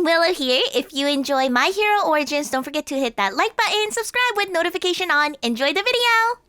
Willow here. If you enjoy My Hero Origins, don't forget to hit that like button, subscribe with notification on. Enjoy the video!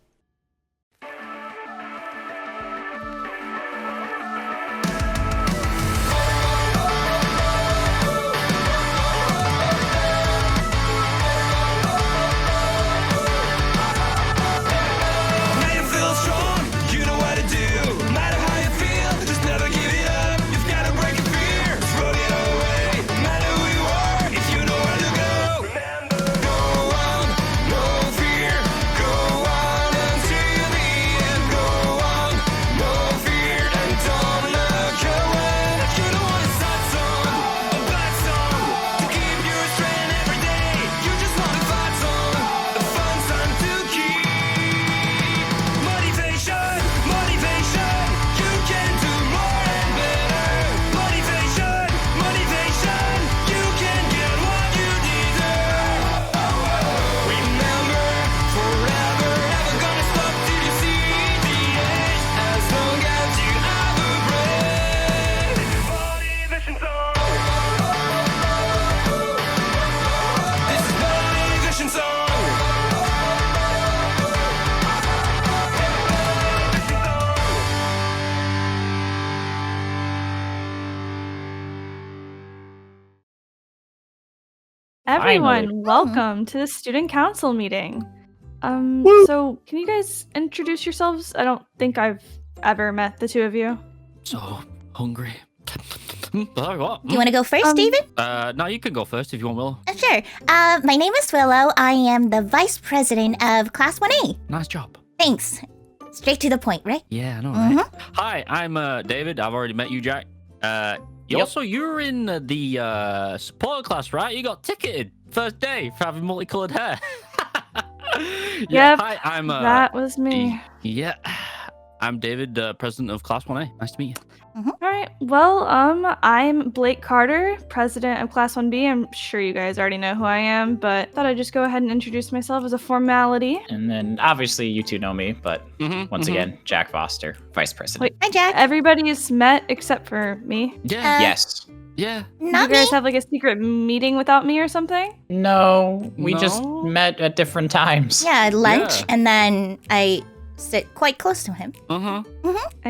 Everyone, welcome to the student council meeting. So can you guys introduce yourselves? I don't think I've ever met the two of you. So hungry. Do you want to go first, David? No, you can go first if you want, Willow. Sure. My name is Willow. I am the vice president of Class 1A. Nice job. Thanks. Straight to the point, right? Yeah, I know, right? Hi, I'm David. I've already met you, Jack. Also, you're in the support class, right? You got ticketed first day for having multicolored hair. Yep, hi, I'm that was me. Yeah, I'm David, president of Class 1A. Nice to meet you. All right. Well, I'm Blake Carter, president of Class 1B. I'm sure you guys already know who I am, but thought I'd just go ahead and introduce myself as a formality. And then obviously you two know me, but once again, Jack Foster, vice president. Wait, hi, Jack. Everybody's met except for me. Yeah. Yes. Yeah. Not you guys me. have like a secret meeting without me or something? No, we No? just met at different times. Yeah, lunch, Yeah. and then I sit quite close to him. I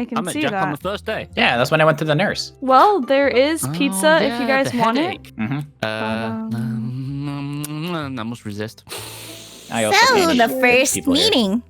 can I met see Jack on the that. first day. Yeah, that's when I went to the nurse. Well, there is pizza if you yeah, guys the want headache. Mm-hmm. I must resist. I also So, manage the the first people here. meeting.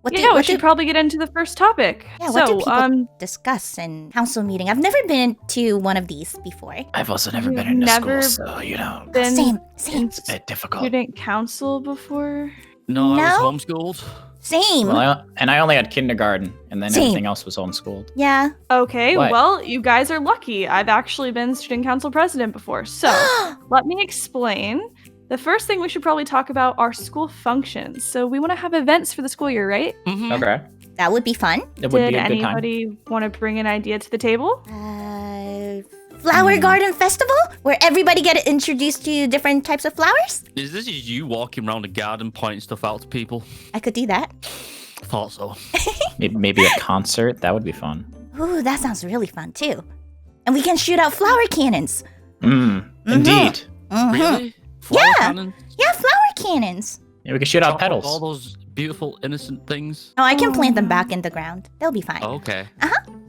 What Yeah, we what should probably get into the first topic. Yeah, what do So, people discuss in council meeting? I've never been to one of these before. I've also never You've been into never school, so you know, been Same. it's a bit difficult. student council before? No, I No? was homeschooled. Same. Well, I only had kindergarten, and then Same. everything else was homeschooled. Yeah. Okay, What? well, you guys are lucky. I've actually been student council president before. So, let me explain. The first thing we should probably talk about are school functions. So, we want to have events for the school year, right? Okay, That would be fun. it would Did be a good time. anybody want to bring an idea to the table? Flower garden festival where everybody get introduced to different types of flowers. Is this you walking around the garden pointing stuff out to people? I could do that. Thought so. Maybe a concert. That would be fun. Ooh, that sounds really fun too. And we can shoot out flower cannons. Indeed. Really? Flower Yeah. cannon? Yeah, flower cannons. Yeah, we could shoot out petals. All those beautiful, innocent things. Oh, I can plant them back in the ground. They'll be fine. Oh, okay.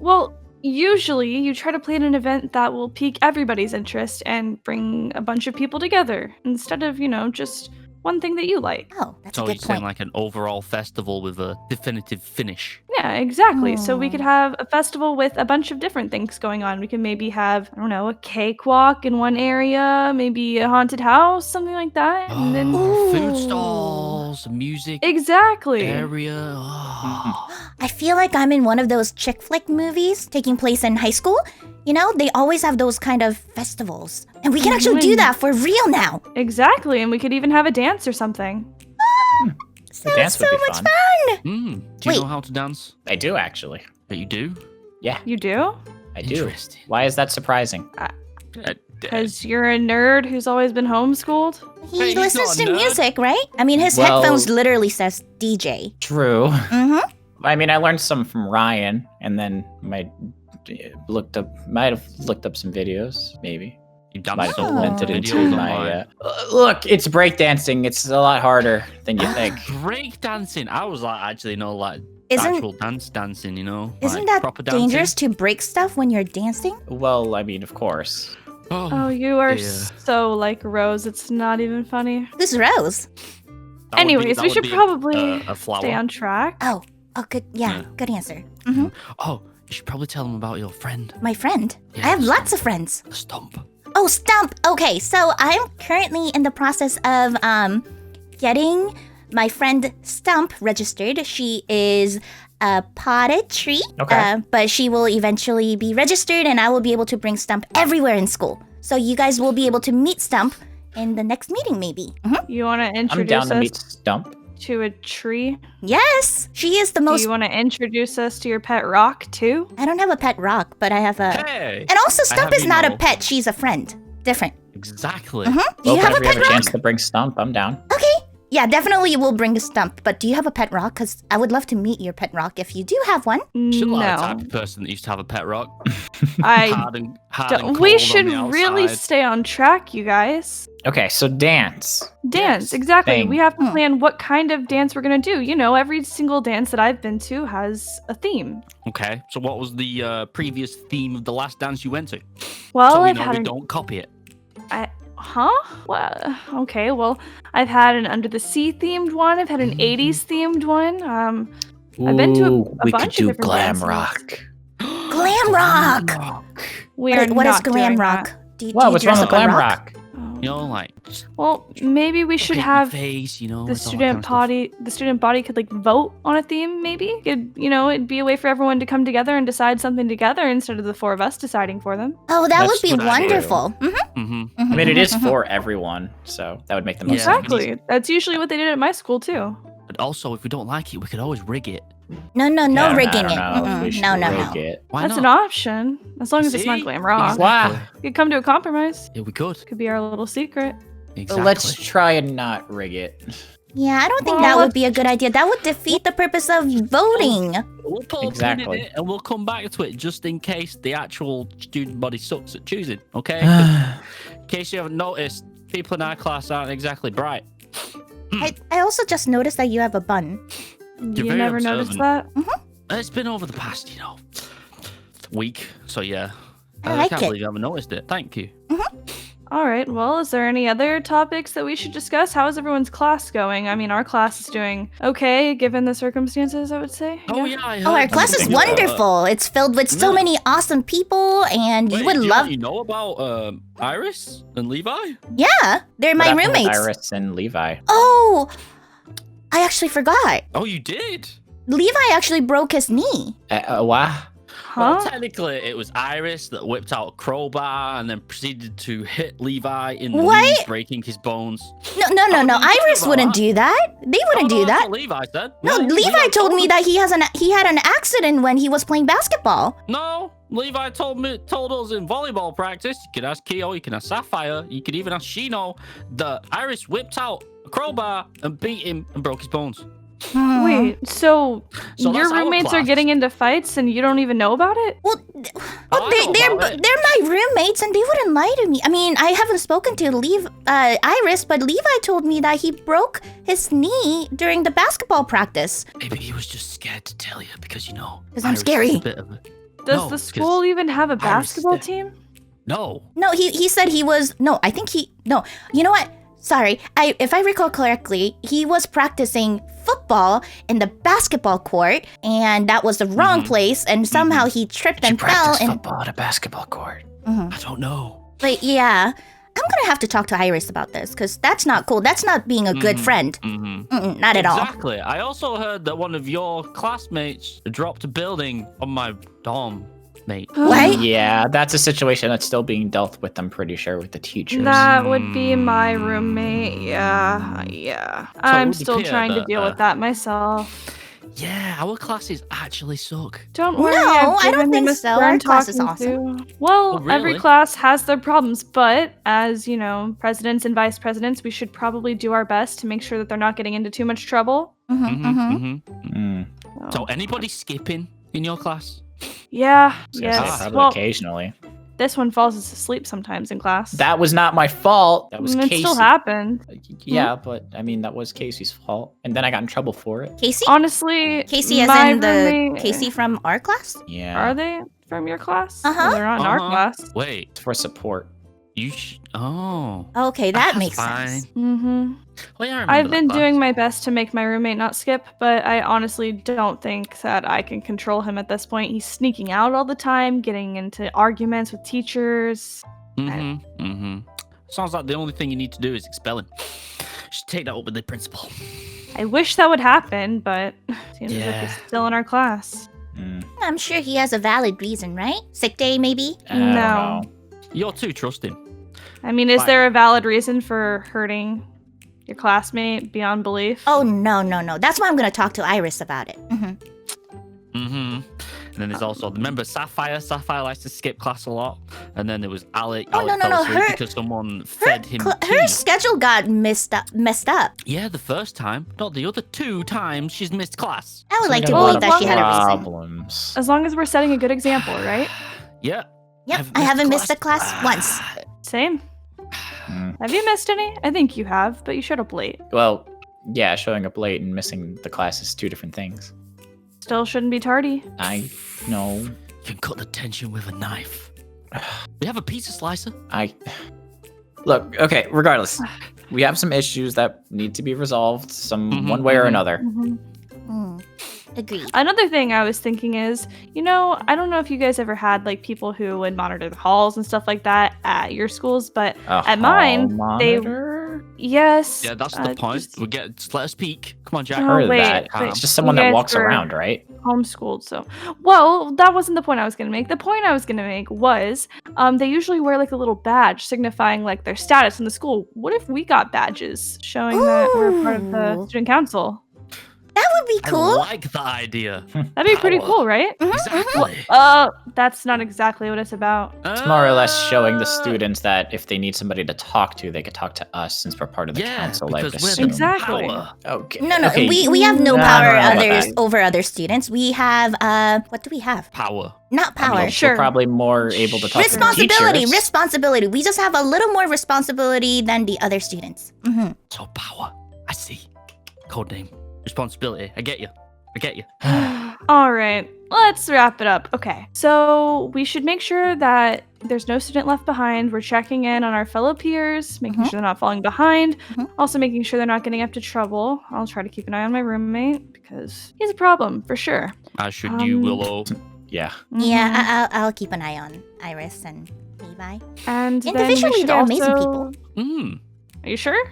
Well, usually you try to plan an event that will pique everybody's interest and bring a bunch of people together instead of, just one thing that you like. Oh, that's So a you're good saying point. like an overall festival with a definitive finish. Yeah, exactly. So we could have a festival with a bunch of different things going on. We can maybe have, I don't know, a cakewalk in one area, maybe a haunted house, something like that. And then Food stalls, music exactly. area. Oh. I feel like I'm in one of those chick flick movies taking place in high school. You know, they always have those kind of festivals. And we can actually do that for real now. Exactly, and we could even have a dance or something. The dance so would be much fun. fun. Do you know Wait. how to dance? I do actually. That you do? Yeah, You do? I do. Interesting. Why is that surprising? Because you're a nerd who's always been homeschooled? He Hey, he's listens not a to nerd. music, right? I mean, his Well- headphones literally says DJ. True. Mm-hmm. I mean, I learned some from Ryan, and then might have looked up some videos, maybe. You Might dance have Oh. invented into videos my. online. Look, it's breakdancing. It's a lot harder than you think. Break dancing. I was like, actually, no, like Isn't actual dancing, you know? isn't like, that proper dancing. dangerous to break stuff when you're dancing? Well, I mean, of course. Oh, you are dear. so like Rose. It's not even funny. Who's Rose? That would be- Anyways, that we would should be probably a flower. stay on track. Oh, good. Yeah, Yeah. good answer. Mm-hmm. Oh, you should probably tell them about your friend, My friend. Yeah, I have Stump. lots of friends. the Stump. Oh, Stump. Okay, so I'm currently in the process of getting my friend Stump registered. She is a potted tree, Okay. but she will eventually be registered, and I will be able to bring Stump everywhere in school. So you guys will be able to meet Stump in the next meeting, maybe. You want to I'm introduce down to us meet Stump. to a tree? Yes, she is the Do most. you want to introduce us to your pet rock too? I don't have a pet rock, but I have a. Hey! And also, Stump have is you not a know. pet. She's a friend. Different. Exactly. Do Well, you have a if we pet have a rock? chance to bring Stump, I'm down. Okay. Yeah, definitely we'll bring a Stump. But do you have a pet rock? Because I would love to meet your pet rock if you do have one. She's like the No. type of person that used to have a pet rock. I hard and don't. cold We on should the really outside. stay on track, you guys. Okay, so dance. Dance, Yes, exactly. thing. We have to Hmm. plan what kind of dance we're gonna do. You know, every single dance that I've been to has a theme. Okay, so what was the previous theme of the last dance you went to? Well, so we I've know had we an don't copy it. Huh? Well, okay. Well, I've had an Under the Sea themed one. I've had an 80s themed one. I've been to Ooh, a we bunch could of do different glam dances. rock. Glam rock. We are What is not glam doing rock? that. Do Wow, you what's dress wrong with up on glam rock? Oh. You know, like just Well, maybe we should paint your have face, you know, the with all that student kind of stuff. body. The student body could like vote on a theme. Maybe it'd be a way for everyone to come together and decide something together instead of the four of us deciding for them. Oh, that That's would be a good idea. wonderful. Mm-hmm. I mean, it is for everyone, so that would make the most Yeah. sense. Exactly. That's usually what they did at my school too. But also, if we don't like it, we could always rig it. No, Yeah, rigging I it. don't know if we Mm-mm. should No, no, rig no. it. Why That's not? an option, as long as it's not See? glam rock. Wow. We could come to a compromise. Yeah, we could. Could be our little secret. Exactly. Let's try and not rig it. Yeah, I don't think Well, that would let's be a good idea. That would defeat the purpose of voting. We'll put a pin Exactly. in it and we'll come back to it just in case the actual student body sucks at choosing, okay? 'Cause in case you haven't noticed, people in our class aren't exactly bright. I also just noticed that you have a bun. You're You very never noticed that? It's been over the past, week. So yeah. I like can't it. believe you haven't noticed it. Thank you. All right. Well, is there any other topics that we should discuss? How is everyone's class going? I mean, our class is doing okay given the circumstances, I would say. Oh yeah, I heard Oh, our class is something wonderful. It's filled with so Yeah. many awesome people, and Wait, you would do love. You know about Iris and Levi? Yeah, they're What my happened with roommates. Iris and Levi. Oh, I actually forgot. Oh, you did. Levi actually broke his knee. What? Huh? Well, technically, it was Iris that whipped out a crowbar and then proceeded to hit Levi in the What? knee, breaking his bones. No. Oh, you didn't Iris about wouldn't that. do that. They wouldn't Oh, no, do that's that. what Levi said. No, Levi told me that he had an accident when he was playing basketball. No, Levi told us in volleyball practice. You could ask Keo, you can ask Sapphire, you could even ask Shino that Iris whipped out a crowbar and beat him and broke his bones. Wait, so So your that's our roommates are class. getting into fights and you don't even know about it? Well, I know they're about it. my roommates, and they wouldn't lie to me. I mean, I haven't spoken to Iris, but Levi told me that he broke his knee during the basketball practice. Maybe he was just scared to tell you because, 'Cause I'm Iris is scary. a bit of a- Does No, the 'cause school even have a Iris basketball is team? No. No, he said he was. No, I think he. No, you know what? Sorry, if I recall correctly, he was practicing football in the basketball court, and that was the wrong place. And somehow he tripped and fell. And football at a basketball court. I don't know. but yeah, I'm gonna have to talk to Iris about this because that's not cool. That's not being a good friend. Mm-hmm. Not at all. Exactly. I also heard that one of your classmates dropped a building on my dorm mate. What? Yeah, that's a situation that's still being dealt with, I'm pretty sure, with the teachers. That would be my roommate. Yeah. I'm would still appear trying to that, deal with that myself. Yeah, our classes actually suck. Don't worry. No, I've I don't given them think a so. stern Our class is talking to. Well, Oh, every really? class has their problems, but as presidents and vice presidents, we should probably do our best to make sure that they're not getting into too much trouble. So anybody skipping in your class? Yeah. Yes, Yes. probably Well, occasionally. this one falls asleep sometimes in class. That was not my fault. That was It Casey. still happened. Yeah, but I mean, that was Casey's fault. And then I got in trouble for it. Casey? Honestly, Casey as my in the roommate- Casey from our class? Yeah. Are they from your class? Uh-huh. Well, they're not in our Uh-huh. class. Wait, It's for support. oh. Okay, that That's makes fine. sense. Mm-hmm. Well, yeah, I remember I've that been class. doing my best to make my roommate not skip, but I honestly don't think that I can control him at this point. He's sneaking out all the time, getting into arguments with teachers. Sounds like the only thing you need to do is expel him. Just take that up with the principal. I wish that would happen, but seems as if Yeah. he's still in our class. I'm sure he has a valid reason, right? Sick day, maybe? I don't No. know. You're too trusting. I mean, is Fine. there a valid reason for hurting your classmate beyond belief? Oh, no. That's why I'm going to talk to Iris about it. And then there's also the member Sapphire. Sapphire likes to skip class a lot. And then there was Alec. Oh, Alec no, fell asleep her- because someone fed him Her tea. schedule got messed up. Yeah, the first time, not the other 2 times she's missed class. I would like to got a lot believe of that she had a reason. Problems. As long as we're setting a good example, right? Yeah. Yep, I haven't missed a class once. Same. Mm. Have you missed any? I think you have, but you showed up late. Well, yeah, showing up late and missing the class is 2 different things. Still shouldn't be tardy. I know. You can cut the tension with a knife. We have a pizza slicer. Look, okay, regardless. We have some issues that need to be resolved one way or another. Agreed. Another thing I was thinking is, I don't know if you guys ever had like people who would monitor the halls and stuff like that at your schools, but at mine, yes. Yeah, that's the point. Just let us peek. Come on, Jack. Oh, Heard of wait, that. wait. It's just someone You that guys walks were around, right? homeschooled, so well, that wasn't the point I was gonna make. The point I was gonna make was they usually wear like a little badge signifying like their status in the school. What if we got badges showing that we're part of the Ooh. student council? That would be I cool. like the idea. That'd be pretty Power. cool, right? Exactly. That's not exactly what it's about. It's more or less showing the students that if they need somebody to talk to, they could talk to us since we're part of the Yeah, council. I would because we're assume. the Exactly. power. Okay. No, okay. we have no No, power I don't know about that. over other students. We have what do we have? Power. Not I mean, power. we're Sure. probably more able to talk to Responsibility. teachers. Responsibility. We just have a little more responsibility than the other students. So power. I see. Codename. Responsibility. I get you. All right, let's wrap it up. Okay, so we should make sure that there's no student left behind. We're checking in on our fellow peers, making sure they're not falling behind. Also making sure they're not getting up to trouble. I'll try to keep an eye on my roommate because he's a problem for sure. As should you, Willow. Yeah. Yeah, I'll keep an eye on Iris and Levi. And then we Individually, should they're amazing also- people. Are you sure?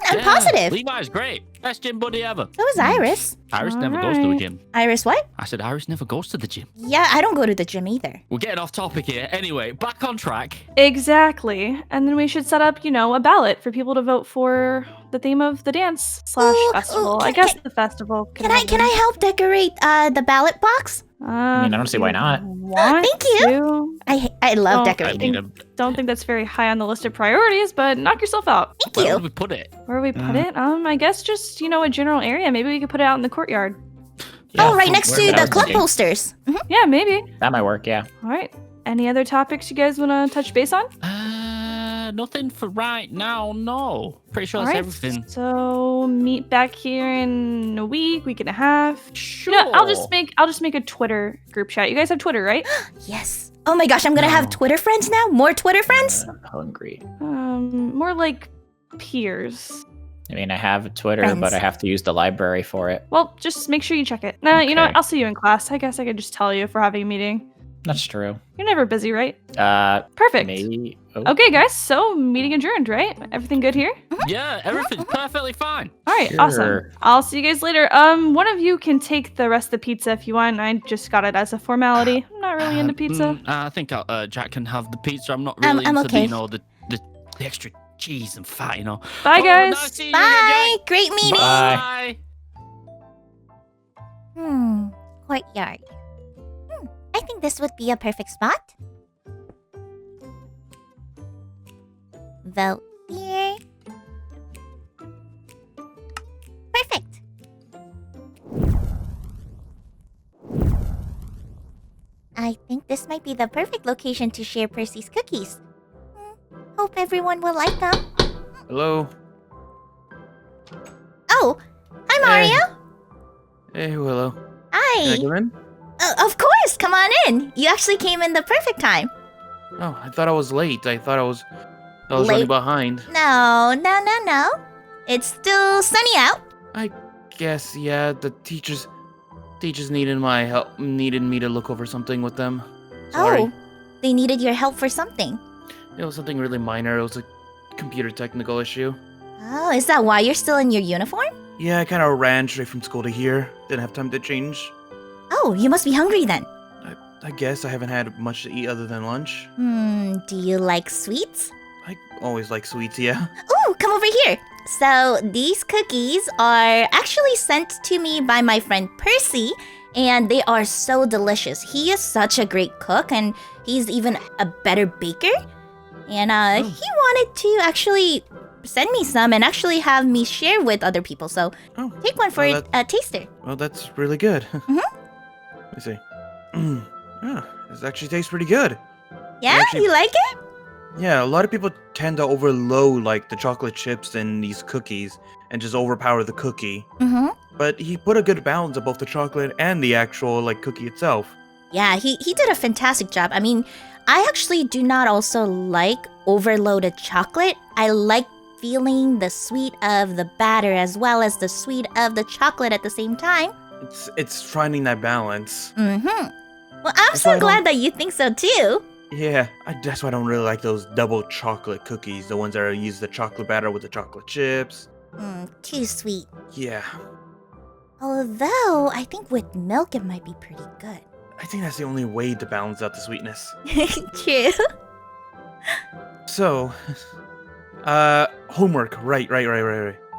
I'm positive. Levi's great. Best gym buddy ever. So is Iris. Iris never goes to a Alright. gym. Iris, what? I said Iris never goes to the gym. Yeah, I don't go to the gym either. We're getting off topic here. Anyway, back on track. Exactly. And then we should set up, a ballot for people to vote for the theme of the dance / Ooh, festival. ooh, I guess the festival. Can I help decorate the ballot box? I mean, I don't see why not. Thank you. I love Oh, decorating. Don't think that's very high on the list of priorities, but knock yourself out. Thank Where you. would we put it? Where we put it? I guess just, a general area. Maybe we could put it out in the courtyard. Oh, right next to where the was club thinking. posters. Yeah, maybe. That might work, yeah. All right. Any other topics you guys want to touch base on? Nothing for right now, no. Pretty sure All that's right. everything. So meet back here in a week and a half. Sure. I'll just make a Twitter group chat. You guys have Twitter, right? Yes. Oh my gosh, I'm gonna have Twitter friends now? More Twitter friends? I'm hungry. More like peers. I mean, I have Twitter, Friends. but I have to use the library for it. Well, just make sure you check it. You know what? Okay. I'll see you in class. I guess I could just tell you if we're having a meeting. That's true. You're never busy, right? Perfect. Maybe. Oh. Okay, guys. So meeting adjourned, right? Everything good here? Yeah, everything's perfectly fine. All right, Sure. awesome. I'll see you guys later. One of you can take the rest of the pizza if you want. I just got it as a formality. I'm not really into pizza. I think Jack can have the pizza. I'm not really I'm into okay. the extra cheese and fat, Bye, Oh, guys. nice seeing you Bye. again, Great meeting. Jack. Bye. Courtyard. I think this would be a perfect spot. Vote here. Perfect. I think this this might be the perfect location to share Percy's cookies. Hope everyone will like them. Hello. Oh, hi Mario. Hey, Willow. Can Hi. I come in? Of course, come on in. You actually came in the perfect time. Oh, I thought I was late. I thought I was Late? running behind. No. It's still sunny out. I guess, yeah, the teachers needed my help, needed me to look over something with them. Sorry. Oh, they needed your help for something. It was something really minor. It was a computer technical issue. Oh, is that why you're still in your uniform? Yeah, I kind of ran straight from school to here. Didn't have time to change. Oh, you must be hungry then. I guess I haven't had much to eat other than lunch. Do you like sweets? I always like sweets, yeah. Oh, come over here. So, these cookies are actually sent to me by my friend Percy, and they are so delicious. He is such a great cook, and he's even a better baker. And he wanted to actually send me some and actually have me share with other people. So, take one for a taster. Well, that's really good. Let me see. This actually tastes pretty good. Yeah, you like it? Yeah, a lot of people tend to overload like the chocolate chips in these cookies and just overpower the cookie. But he put a good balance of both the chocolate and the actual like cookie itself. Yeah, he did a fantastic job. I mean, I actually do not also like overloaded chocolate. I like feeling the sweet of the batter as well as the sweet of the chocolate at the same time. It's finding that balance. Well, I'm so glad that you think so too. Yeah, that's why I don't really like those double chocolate cookies. The ones that use the chocolate batter with the chocolate chips. Too sweet. Yeah. Although, I think with milk it might be pretty good. I think that's the only way to balance out the sweetness. True. So, homework. Right.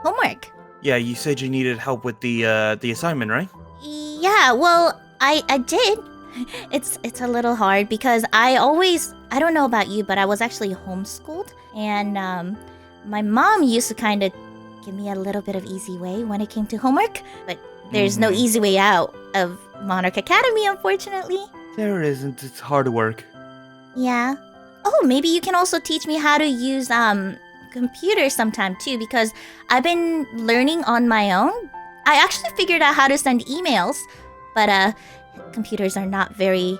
Homework. Yeah, you said you needed help with the assignment, right? Yeah, well, I did. It's a little hard because I don't know about you, but I was actually homeschooled, and my mom used to kind of give me a little bit of easy way when it came to homework, but there's no easy way out of Monarch Academy, unfortunately. There isn't. It's hard work. Yeah. Oh, maybe you can also teach me how to use computers sometime too, because I've been learning on my own. I actually figured out how to send emails, but computers are not very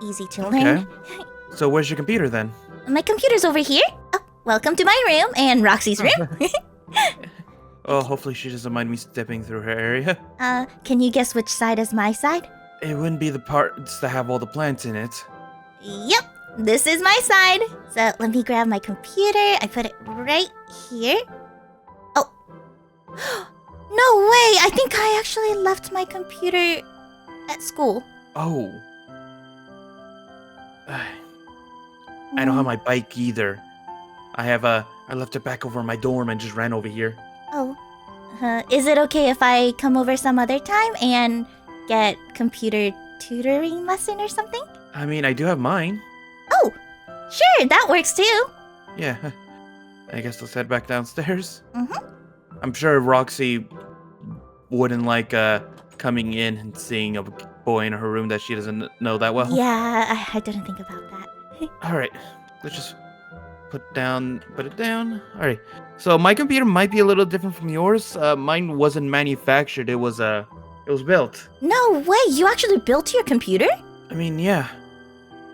easy to learn. Okay. So where's your computer then? My computer's over here. Oh, welcome to my room and Roxy's room. Oh, hopefully she doesn't mind me stepping through her area. Can you guess which side is my side? It wouldn't be the parts that have all the plants in it. Yep, this is my side. So let me grab my computer. I put it right here. Oh. No way! I think I actually left my computer at school. Oh. I don't have my bike either. I left it back over in my dorm and just ran over here. Oh. Is it okay if I come over some other time and get computer tutoring lesson or something? I mean, I do have mine. Oh, sure, that works too. Yeah. I guess let's head back downstairs. I'm sure Roxy wouldn't like coming in and seeing a boy in her room that she doesn't know that well. Yeah, I didn't think about that. All right, let's just put it down. All right. So my computer might be a little different from yours. Mine wasn't manufactured. It was built. No way! You actually built your computer? I mean, yeah.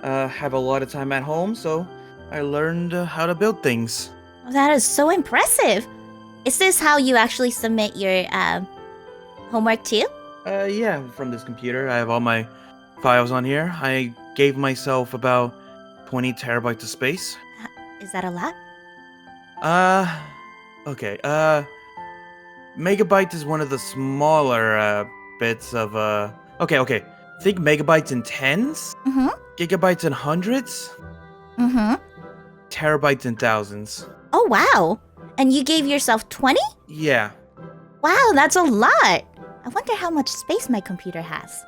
Have a lot of time at home, so I learned how to build things. That is so impressive. Is this how you actually submit your homework too? Yeah, from this computer. I have all my files on here. I gave myself about 20 terabytes of space. Is that a lot? Okay. Megabyte is one of the smaller bits of Okay. Think megabytes in tens. Gigabytes in hundreds. Terabytes in thousands. Oh wow! And you gave yourself 20? Yeah. Wow, that's a lot. I wonder how much space my computer has.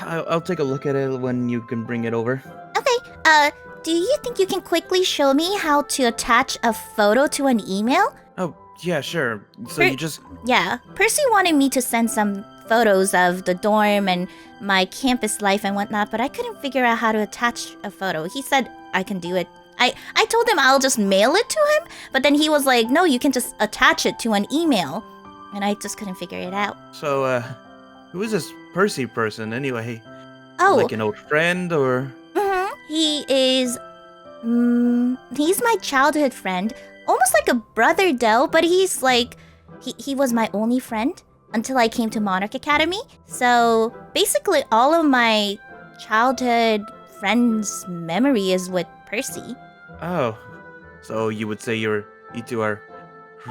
I'll take a look at it when you can bring it over. Okay. Do you think you can quickly show me how to attach a photo to an email? Oh, yeah, sure. So you just... Yeah, Percy wanted me to send some photos of the dorm and my campus life and whatnot, but I couldn't figure out how to attach a photo. He said I can do it. I told him I'll just mail it to him, but then he was like, no, you can just attach it to an email. And I just couldn't figure it out. So, who is this Percy person anyway? Oh, Like an old friend or? he is, he's my childhood friend. Almost like a brother, though, but he's like, he was my only friend until I came to Monarch Academy. So, basically, all of my childhood friends' memory is with Percy. Oh, so you would say you two are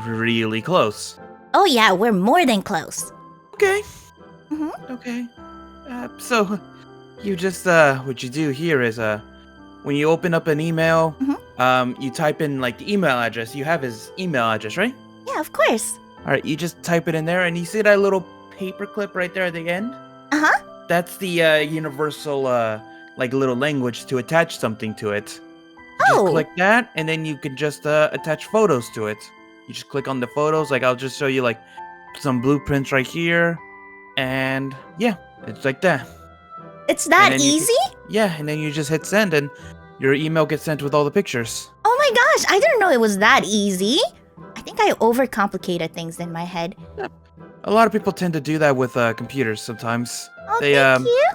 really close. Oh yeah, we're more than close. Okay. Mhm. Okay. So you just what you do here is when you open up an email, you type in like the email address. You have his email address, right? Yeah, of course. All right, you just type it in there, and you see that little paper clip right there at the end? Uh-huh. That's the universal like little language to attach something to it. Oh. Just click that, and then you can just attach photos to it. You just click on the photos. Like I'll just show you like some blueprints right here, and yeah, it's like that. It's that And then you easy? Yeah, and then you just hit send, and your email gets sent with all the pictures. Oh my gosh, I didn't know it was that easy. I think I overcomplicated things in my head. A lot of people tend to do that with computers sometimes. Oh, They, thank you.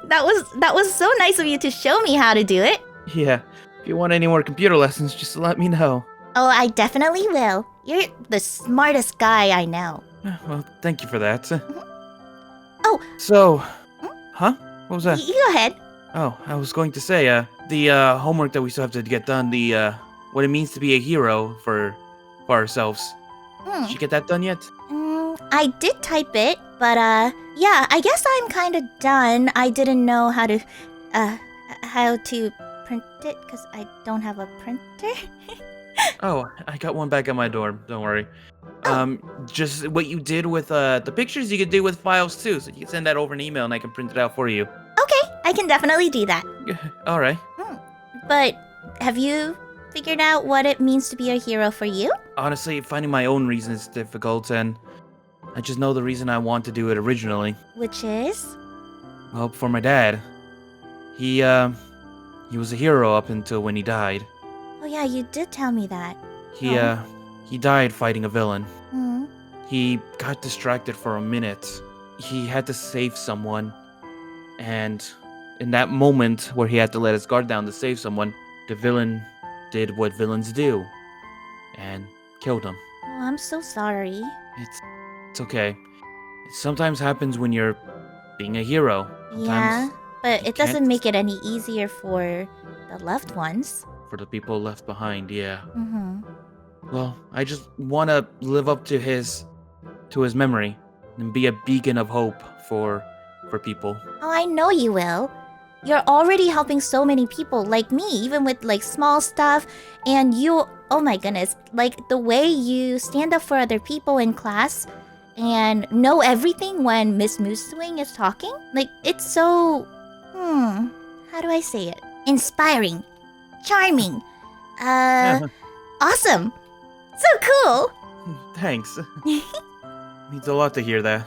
that was so nice of you to show me how to do it. Yeah, if you want any more computer lessons, just let me know. Oh, I definitely will. You're the smartest guy I know. Well, thank you for that. Oh. So, huh? What was that? You go ahead. Oh, I was going to say, the homework that we still have to get done, the what it means to be a hero for ourselves. Did you get that done yet? I did type it, but yeah, I guess I'm kind of done. I didn't know how to print it because I don't have a printer. Oh, I got one back at my dorm. Don't worry. Just what you did with the pictures, you could do with files too. So you can send that over an email, and I can print it out for you. Okay, I can definitely do that. All right. But have you figured out what it means to be a hero for you? Honestly, finding my own reason is difficult, and I just know the reason I want to do it originally. Which is? Well, for my dad. He was a hero up until when he died. Oh yeah, you did tell me that. He died fighting a villain. Hmm. He got distracted for a minute. He had to save someone, and in that moment where he had to let his guard down to save someone, the villain did what villains do, and killed him. Oh, I'm so sorry. It's okay. It sometimes happens when you're being a hero. Yeah, Sometimes but you it doesn't can't- make it any easier for the loved ones. for the people left behind, yeah. Mm-hmm. Well, I just want to live up to his memory and be a beacon of hope for people. Oh, I know you will. You're already helping so many people like me, even with like small stuff. And you, oh my goodness, like the way you stand up for other people in class and know everything when Miss Moose Swing is talking. Like it's so, how do I say it? Inspiring, charming, awesome, so cool. Thanks. Means a lot to hear that.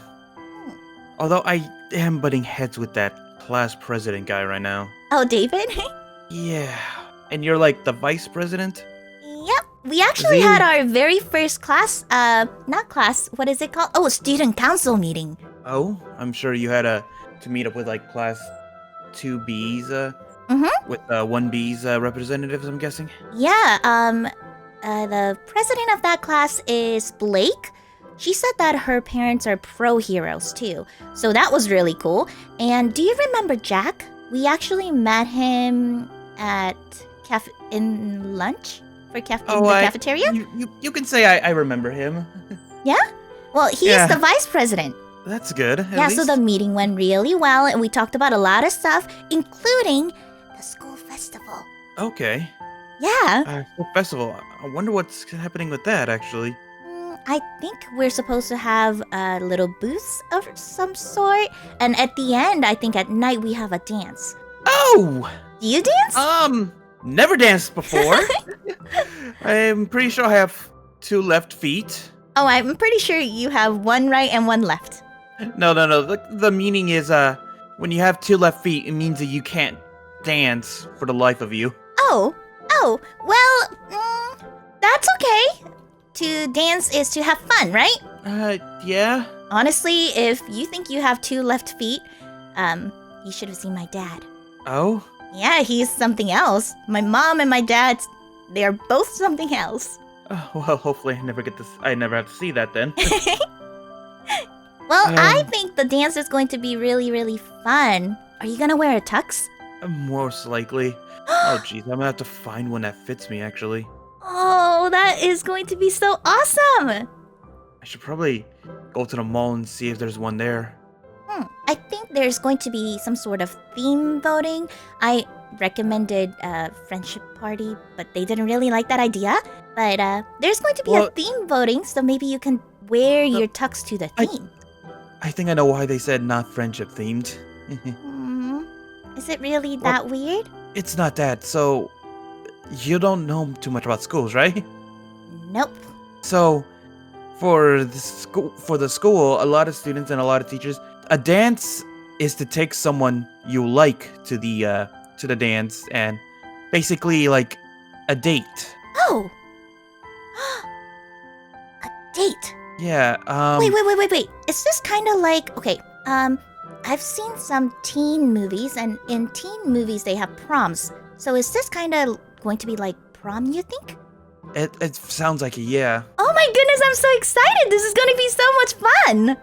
Although I am butting heads with that class president guy right now. Oh, David? Yeah. And you're like the vice president? Yep. We actually had our very first class, not class, what is it called? Oh, student council meeting. Oh, I'm sure you had to meet up with like class 2B's, with 1B's representatives, I'm guessing? Yeah, the president of that class is Blake. She said that her parents are pro heroes too, so that was really cool. And do you remember Jack? We actually met him at in lunch in the cafeteria. You can say I remember him. Yeah? Well, he is the vice president. That's good. Yeah, so the meeting went really well, and we talked about a lot of stuff, including the school festival. Okay. Yeah. Festival. I wonder what's happening with that, actually. I think we're supposed to have a little booth of some sort, and at the end, I think at night we have a dance. Oh! Do you dance? Never danced before. I'm pretty sure I have 2 left feet. Oh, I'm pretty sure you have one right and one left. No. The meaning is when you have 2 left feet, it means that you can't dance for the life of you. Oh, well, that's okay. To dance is to have fun, right? Yeah. Honestly, if you think you have 2 left feet, you should have seen my dad. Oh? Yeah, he's something else. My mom and my dad, they're both something else. Well, hopefully I never have to see that then. Well, I think the dance is going to be really, really fun. Are you gonna wear a tux? Most likely. Oh, jeez, I'm gonna have to find one that fits me, actually. Oh, that is going to be so awesome! I should probably go to the mall and see if there's one there. I think there's going to be some sort of theme voting. I recommended a friendship party, but they didn't really like that idea. But there's going to be a theme voting, so maybe you can wear your tux to the theme. I think I know why they said not friendship themed. Is it really that weird? It's not that. So, you don't know too much about schools, right? Nope. So, for the school, a lot of students and a lot of teachers, a dance is to take someone you like to the dance, and basically like a date. Oh. A date. Yeah. Wait. Is this kind of like, okay, I've seen some teen movies, and in teen movies they have proms. So is this kind of going to be like prom, you think? It sounds like it, yeah. Oh my goodness, I'm so excited! This is gonna be so much fun!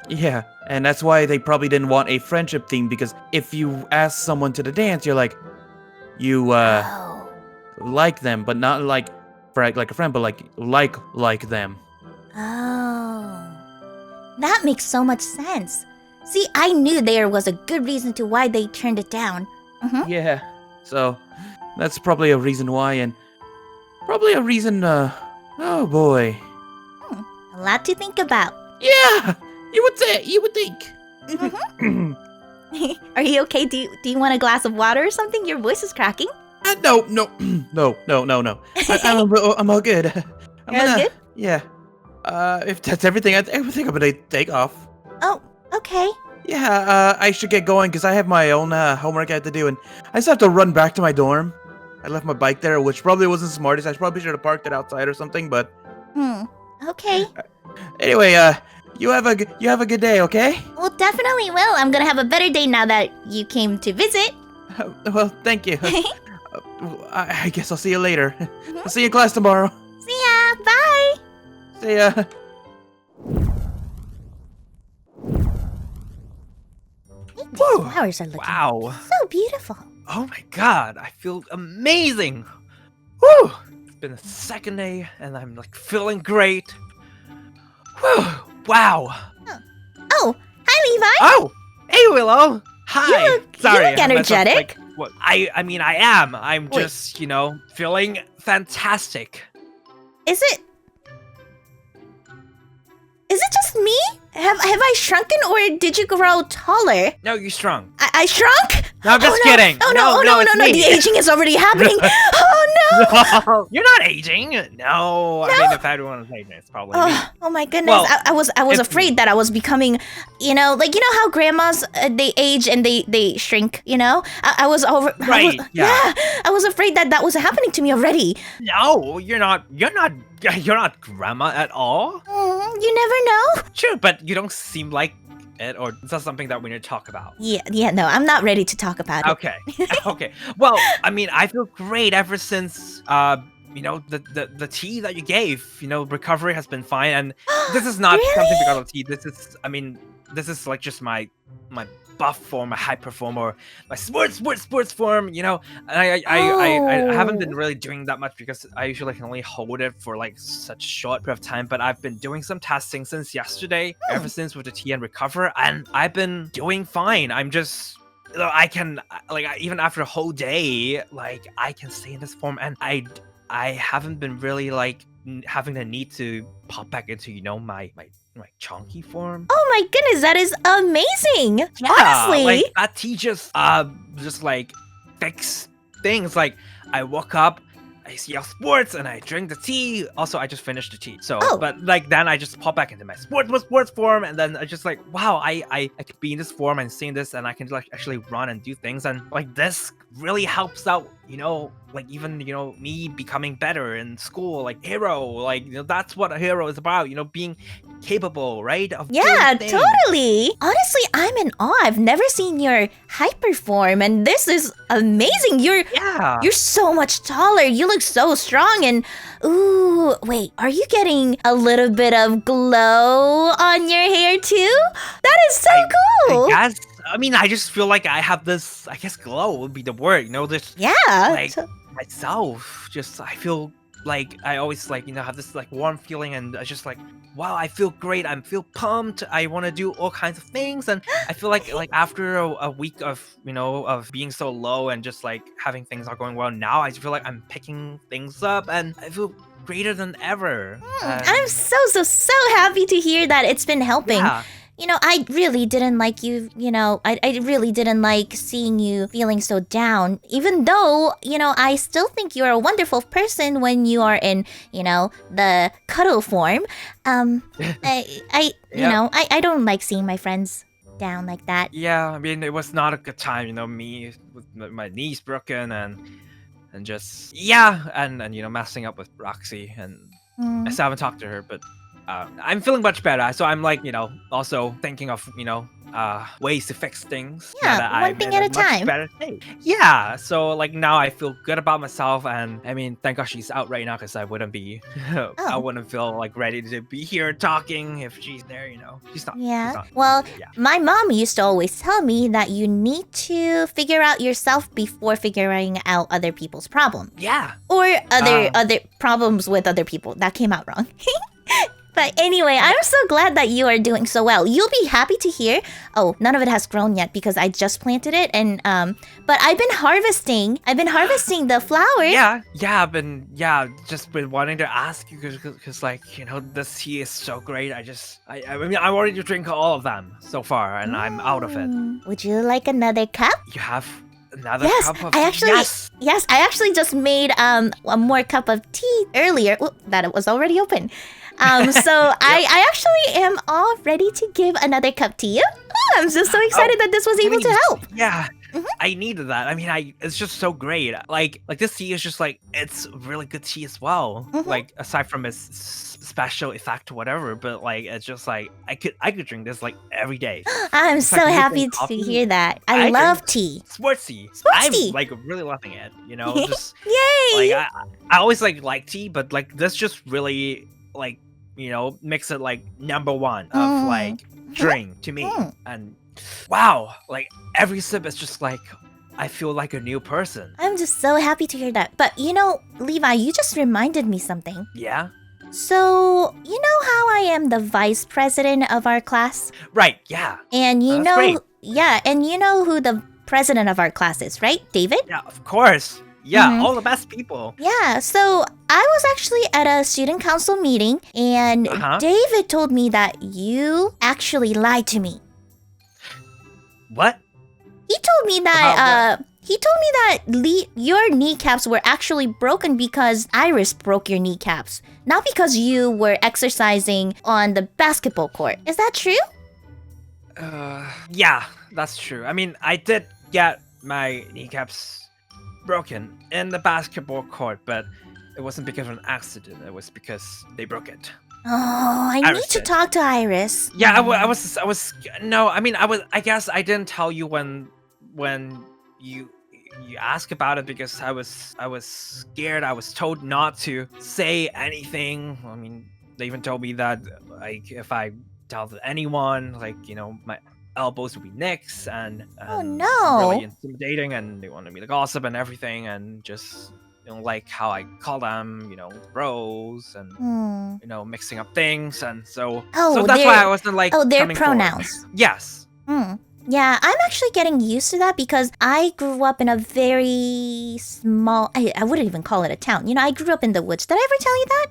Yeah, and that's why they probably didn't want a friendship theme, because if you ask someone to the dance, you're like, you like them, but not like a friend, but like them. Oh. That makes so much sense. See, I knew there was a good reason to why they turned it down. Yeah, so that's probably a reason why, and probably a reason, oh boy. A lot to think about. Yeah, you would think. Are you okay? Do you want a glass of water or something? Your voice is cracking. No. I'm all good. You're all good? Yeah. If that's everything, I think I'm gonna take off. Oh, okay. Yeah, I should get going because I have my own homework I have to do, and I just have to run back to my dorm. I left my bike there, which probably wasn't the smartest. I probably should have parked it outside or something, but... Okay. Anyway, you have a good day, okay? Well, definitely will. I'm gonna have a better day now that you came to visit. Well, thank you. I guess I'll see you later. I'll see you in class tomorrow. See ya. Bye. See ya. These flowers are looking so beautiful. Oh my god, I feel amazing. Woo! It's been the second day and I'm like feeling great. Whew! Wow. Oh, hi Levi. Oh, hey Willow. Hi. You look energetic. What? I mean, I am. I'm just, feeling fantastic. Is it just me? Have I shrunken or did you grow taller? No, you shrunk. I shrunk? No, I'm just no. kidding. Oh no, it's me. the aging is already happening. Oh no. No, you're not aging. No, I mean, if everyone was aging, it's probably me. Oh my goodness. Well, I was afraid that I was becoming, how grandmas, they age and they shrink, I was over. Right, yeah. I was afraid that was happening to me already. No, you're not grandma at all. You never know. Sure, but you don't seem like it, or is that something that we need to talk about? Yeah, no, I'm not ready to talk about it. Okay, okay. Well, I mean, I feel great ever since, the tea that you gave. Recovery has been fine, and this is not Really? something because of tea. This is like just my buff form, my high performer, my sports form, and I haven't been really doing that much because I usually can only hold it for like such a short period of time, but I've been doing some testing since yesterday, ever since with the tea and recover, and I've been doing fine. I'm just, I can, even after a whole day, I can stay in this form, and I haven't been really having the need to pop back into, my chunky form. Oh my goodness, that is amazing. Yeah, honestly. That tea just fix things. I woke up, yell sports and I drink the tea. Also, I just finished the tea. So, Oh. but like then I just pop back into my sports form, and then I just like, wow, I could be in this form and seeing this, and I can like actually run and do things, and like this really helps out, like even me becoming better in school, like hero, like that's what a hero is about, being capable, right? Of Yeah, doing things. totally. Honestly, I'm in awe. I've never seen your hyper form, and this is amazing. Yeah. You're so much taller. You look so strong, and ooh, wait, are you getting a little bit of glow on your hair too? That is so cool. I guess. I mean, I just feel like I have this. I guess glow would be the word. This Yeah. like so- myself. Just I feel like I always like have this like warm feeling, and I just like, wow, I feel great. I feel pumped. I want to do all kinds of things, and I feel like after a week of of being so low and just like having things not going well, now I feel like I'm picking things up, and I feel greater than ever. And- I'm so happy to hear that it's been helping. Yeah. I really didn't like you, I really didn't like seeing you feeling so down. Even though, I still think you're a wonderful person when you are in, the cuddle form. I don't like seeing my friends down like that. Yeah, I mean, it was not a good time, me with my knees broken and just and messing up with Roxy, and I still haven't talked to her, but I'm feeling much better. So I'm like, also thinking of ways to fix things. Yeah, now that one I'm thing in at a much time. better state. Yeah, so like now I feel good about myself, and I mean, thank God she's out right now, because I wouldn't be, I Oh. wouldn't feel like ready to be here talking if she's there. She's not. Yeah. She's not. Well, Yeah. my mom used to always tell me that you need to figure out yourself before figuring out other people's problems. Yeah. Or other problems with other people. That came out wrong. But anyway, I'm so glad that you are doing so well. You'll be happy to hear. Oh, none of it has grown yet because I just planted it, and but I've been harvesting. The flowers. I've been just been wanting to ask you because like this tea is so great. I mean I already drink all of them so far, and I'm out of it. Would you like another cup? You have another Yes, cup of I actually yes. I actually just made one more cup of tea earlier. Well, that it was already open. So I actually am all ready to give another cup to you. Oh, I'm just so excited that this was able to help. Yeah. Mhm. I needed that. I mean, it's just so great. Like this tea is just like it's really good tea as well. Mhm. Like aside from its special effect or whatever, but like it's just like I could drink this like every day. I'm It's so like happy making to coffee. hear that. I I love drink tea. Sports tea. Sports I'm tea. like really loving it. Just Yay! like I always like tea, but like this just really like makes it like number one of like drink to me. Mm. And wow, like every sip is just like I feel like a new person. I'm just so happy to hear that. But Levi, you just reminded me something. Yeah. So, you know how I am the vice president of our class? Right. Yeah. And you Oh, that's know, great. yeah, and you know who the president of our class is, right? David? Yeah. Of course. Yeah. Mhm. All the best people. Yeah, so I was actually at a student council meeting, and Uh-huh. David told me that you actually lied to me. What? He told me About that your kneecaps were actually broken because Iris broke your kneecaps, not because you were exercising on the basketball court. Is that true? Yeah, that's true. I mean, I did get my kneecaps broken in the basketball court, but it wasn't because of an accident. It was because they broke it. Oh, I Iris need to did. talk to Iris. Yeah, I was. No, I mean, I guess I didn't tell you when you asked about it because I was scared. I was told not to say anything. I mean, they even told me that like if I tell anyone, like my elbows would be nicks and Oh, no. really intimidating, and they wanted me to gossip and everything, and just like how I call them, bros and mixing up things, and so Oh, that's they're- why I wasn't like they're coming forward. pronouns. Yes. Yeah, I'm actually getting used to that because I grew up in a very small, I wouldn't even call it a town. I grew up in the woods. Did I ever tell you that?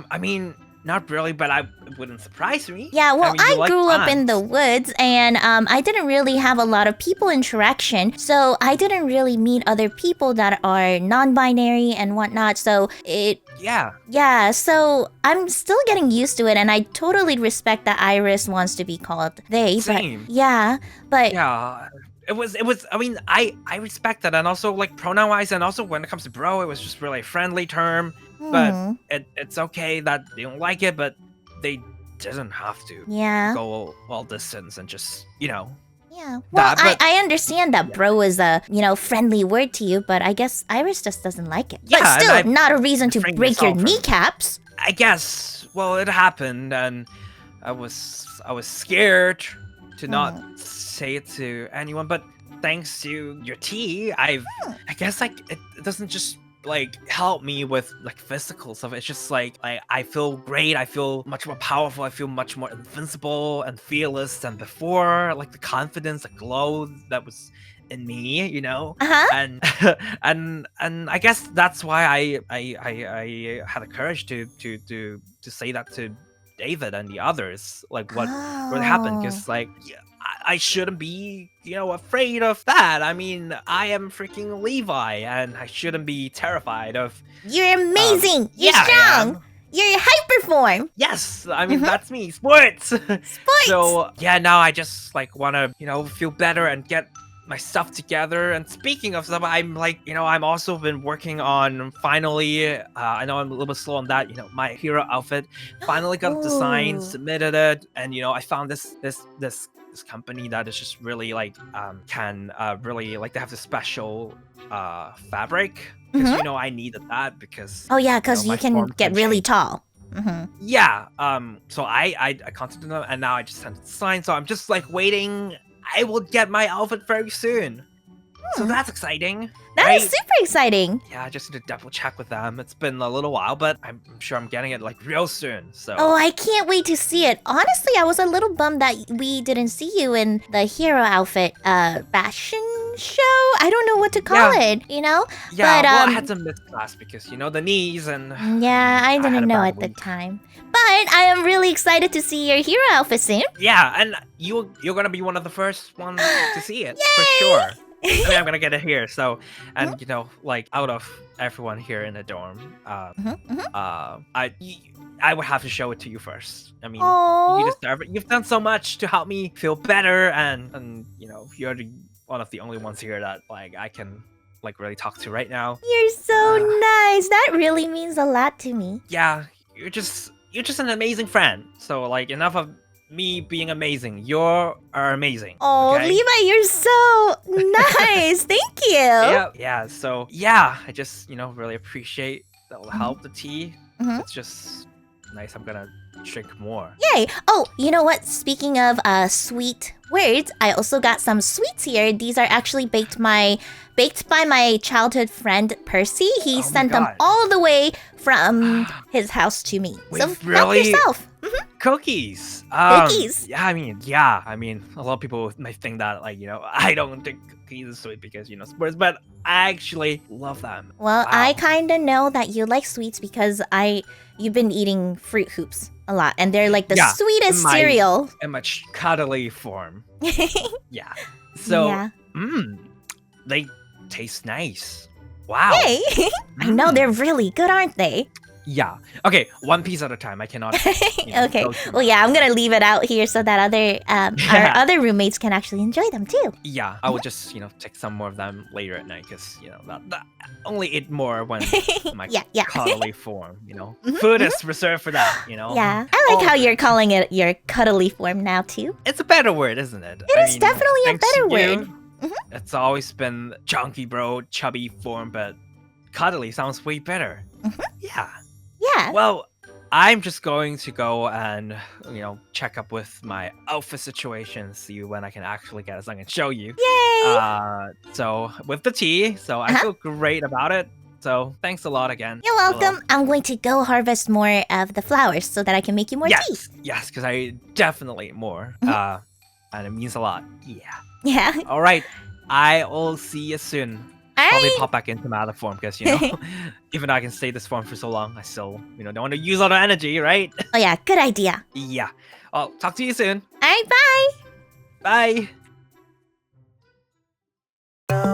I mean, not really, but it wouldn't surprise me. Yeah, well, mean, you I like grew up in plants. the woods, and I didn't really have a lot of people interaction, so I didn't really meet other people that are non-binary and whatnot. So Yeah. so I'm still getting used to it, and I totally respect that Iris wants to be called they. Same. But but Yeah. It was I mean, I respect that, and also like pronoun wise, and also when it comes to bro, it was just really a friendly term. But it's okay that they don't like it, but they doesn't have to yeah. go all distance and just, Yeah. Well, but- I understand that bro is a, friendly word to you, but I guess Iris just doesn't like it. Yeah, but and still, I not a reason to refrained break your myself from- kneecaps. I guess, well, it happened, and I was scared to not say it to anyone, but thanks to your tea, I guess like it doesn't just like help me with like physical stuff. It's just like I feel great. I feel much more powerful. I feel much more invincible and fearless than before. Like the confidence, the glow that was in me, Uh-huh. and I guess that's why I had the courage to say that to David and the others, like what really happened, because like I shouldn't be afraid of that. I mean, I am freaking Levi, and I shouldn't be terrified of. You're amazing. You're yeah, I strong. am. You're hyperform. Yes, I mean that's me, sports. Sports. So yeah, now I just like want to feel better and get my stuff together. And speaking of stuff, I'm like I'm also been working on finally. I know I'm a little bit slow on that. My hero outfit finally got it designed, Ooh. submitted it, and I found this company that is just really like can really like they have the special fabric because I needed that because Oh yeah, because my you can form get really change. tall. Mm-hmm. Yeah. So I contacted them, and now I just sent it to sign. So I'm just like waiting. I will get my outfit very soon. So that's exciting. That is right? super exciting. Yeah, I just need to double check with them. It's been a little while, but I'm sure I'm getting it like real soon. So Oh, I can't wait to see it. Honestly, I was a little bummed that we didn't see you in the hero outfit fashion show. I don't know what to call it, yeah, but, well, I had to miss class because the knees and Yeah, I had didn't a know bad at the week. time. But I am really excited to see your hero outfit soon. yeah, and you're gonna be one of the first ones to see it for sure. I mean, I'm gonna get it here. So, and like out of everyone here in the dorm, I would have to show it to you first. I mean, Aww. you deserve it. You've done so much to help me feel better, and you're one of the only ones here that like I can like really talk to right now. You're so nice. That really means a lot to me. Yeah, you're just an amazing friend. So like enough of me being amazing. You're amazing. Oh, okay? Levi, you're so nice. Thank you. Yeah. So yeah, I just really appreciate that will help the tea. Mhm. It's just nice. I'm gonna drink more. Yay. Oh, you know what? Speaking of sweet words, I also got some sweets here. These are actually baked by my childhood friend Percy. He Oh my sent them God. all the way from his house to me. Wait, so help really? yourself. Cookies. Cookies. Yeah, I mean, a lot of people might think that like I don't think cookies is sweet because sports, but I actually love them. Well, Wow. I kind of know that you like sweets because you've been eating Fruit Hoops a lot, and they're like the Yeah, sweetest my- cereal. in much cuddly form. Yeah. So, yeah. they taste nice. Wow. Hey, I know Mm. they're really good, aren't they? Yeah. Okay, one piece at a time. I cannot. Okay. go too Well, yeah, I'm gonna leave it out here so that our other roommates can actually enjoy them too. Yeah, I will just take some more of them later at night because that only eat more when in my Yeah. cuddly form. Food is reserved for that. Yeah, I like how you're calling it your cuddly form now too. It's a better word, isn't it? It is definitely a thanks to better you, word. Mhm. It's always been chunky, bro, chubby form, but cuddly sounds way better. Yeah. Yeah. Well, I'm just going to go and check up with my outfit situation, see when I can actually get it, so I can show you. Yay! So with the tea, so I feel great about it. So thanks a lot again. You're welcome. I'm going to go harvest more of the flowers so that I can make you more tea. Yes, because I definitely more. And it means a lot. Yeah. Yeah. All right. I will see you soon. probably right. pop back into my other form because even though I can stay this form for so long, I still don't want to use all the energy, right? Oh yeah, good idea. Yeah. I'll talk to you soon. All right, bye. Bye.